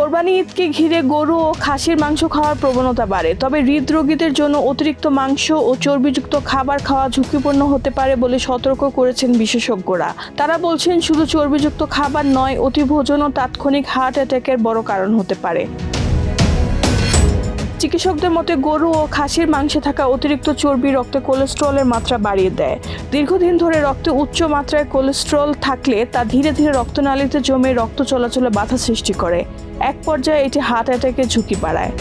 কোরবানি ঈদকে ঘিরে গরু ও খাসির মাংস খাওয়ার প্রবণতা বাড়ে, তবে হৃদরোগীদের জন্য অতিরিক্ত মাংস ও চর্বিযুক্ত খাবার খাওয়া ঝুঁকিপূর্ণ হতে পারে বলে সতর্ক করেছেন বিশেষজ্ঞরা। তারা বলছেন, শুধু চর্বিযুক্ত খাবার নয়, অতিভোজনও তাৎক্ষণিক হার্ট অ্যাটাকের বড় কারণ হতে পারে। চিকিৎসকদের মতে, গরু ও খাসির মাংসে থাকা অতিরিক্ত চর্বি রক্তে কোলেস্টেরলের মাত্রা বাড়িয়ে দেয়। দীর্ঘদিন ধরে রক্তে উচ্চ মাত্রায় কোলেস্টেরল থাকলে তা ধীরে ধীরে রক্তনালীতে জমে রক্ত চলাচলে বাধা সৃষ্টি করে। এক পর্যায়ে এটি হার্ট অ্যাটাকের ঝুঁকি বাড়ায়।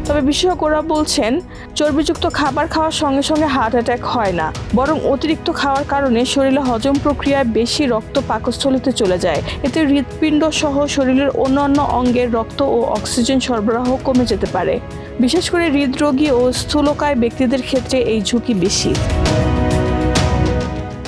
তবে বিশেষজ্ঞরা বলছেন, চর্বিযুক্ত খাবার খাওয়ার সঙ্গে সঙ্গে হার্ট অ্যাটাক হয় না, বরং অতিরিক্ত খাওয়ার কারণে শরীরে হজম প্রক্রিয়ায় বেশি রক্ত পাকস্থলীতে চলে যায়। এতে হৃৎপিণ্ড সহ শরীরের অন্যান্য অঙ্গের রক্ত ও অক্সিজেন সরবরাহ কমে যেতে পারে। বিশেষ করে হৃদরোগী ও স্থূলকায় ব্যক্তিদের ক্ষেত্রে এই ঝুঁকি বেশি।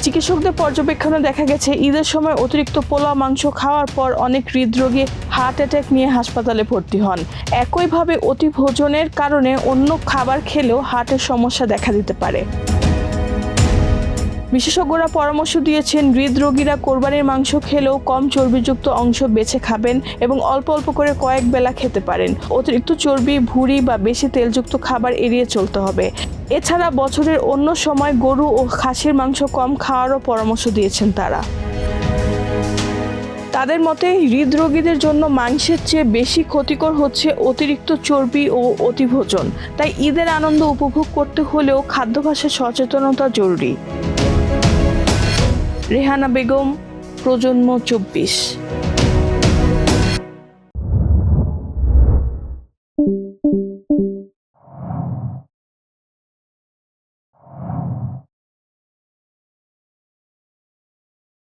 চিকিৎসকদের পর্যবেক্ষণে দেখা গেছে, ঈদের সময় অতিরিক্ত পোলাও মাংস খাওয়ার পর অনেক হৃদরোগী হার্ট অ্যাটাক নিয়ে হাসপাতালে ভর্তি হন। একইভাবে অতিভোজনের কারণে অন্য খাবার খেলেও হার্টের সমস্যা দেখা দিতে পারে। বিশেষজ্ঞরা পরামর্শ দিয়েছেন, হৃদরোগীরা কোরবানির মাংস খেলেও কম চর্বিযুক্ত অংশ বেছে খাবেন এবং অল্প অল্প করে কয়েক বেলা খেতে পারেন। অতিরিক্ত চর্বি, ভুঁড়ি বা বেশি তেলযুক্ত খাবার এড়িয়ে চলতে হবে। এছাড়া বছরের অন্য সময় গরু ও খাসির মাংস কম খাওয়ারও পরামর্শ দিয়েছেন তারা। তাদের মতে, হৃদরোগীদের জন্য মাংসের চেয়ে বেশি ক্ষতিকর হচ্ছে অতিরিক্ত চর্বি ও অতিভোজন। তাই ঈদের আনন্দ উপভোগ করতে হলেও খাদ্যাভ্যাসে সচেতনতা জরুরি। রেহানা বেগম, প্রজন্ম 24।